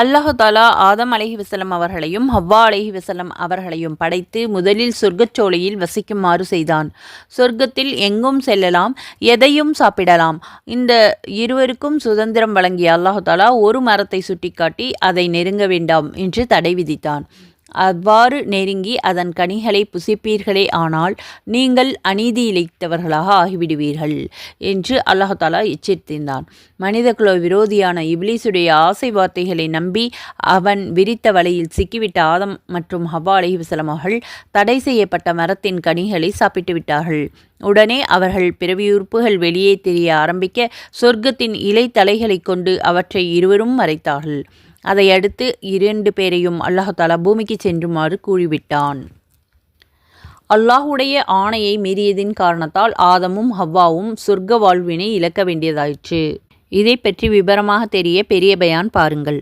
அல்லாஹு தாலா ஆதம் அலைஹிவஸல்லம் அவர்களையும் ஹவ்வா அலைஹிவஸல்லம் அவர்களையும் படைத்து முதலில் சொர்க்கச்சோலையில் வசிக்குமாறு செய்தான். சொர்க்கத்தில் எங்கும் செல்லலாம், எதையும் சாப்பிடலாம். இந்த இருவருக்கும் சுதந்திரம் வழங்கிய அல்லாஹு தாலா ஒரு மரத்தை சுட்டிக்காட்டி அதை நெருங்க வேண்டாம் என்று தடை விதித்தான். அவ்வாறு நெருங்கி அதன் கனிகளை புசிப்பீர்களே ஆனால் நீங்கள் அநீதி இழைத்தவர்களாக ஆகிவிடுவீர்கள் என்று அல்லாஹ் தாலா எச்சரித்திருந்தான். மனிதகுல விரோதியான இப்லீசுடைய ஆசை வார்த்தைகளை நம்பி அவன் விரித்த வலையில் சிக்கிவிட்ட ஆதம் மற்றும் ஹவ்வா அலைஹிவஸல்லம் அவர்கள் தடை செய்யப்பட்ட மரத்தின் கனிகளை சாப்பிட்டு விட்டார்கள். உடனே அவர்கள் பிறவியுறுப்புகள் வெளியே தெரிய ஆரம்பிக்க சொர்க்கத்தின் இலை தலைகளை கொண்டு அவற்றை இருவரும் மறைத்தார்கள். அதை அடுத்து 2 பேரையும் அல்லாஹ் தாலா பூமிக்கு சென்றுமாறு கூறிவிட்டான். அல்லாஹுடைய ஆணையை மீறியதின் காரணத்தால் ஆதமும் ஹவ்வாவும் சொர்க்க வாழ்வினை இழக்க வேண்டியதாயிற்று. இதை பற்றி விபரமாக தெரிய பெரிய பயான் பாருங்கள்.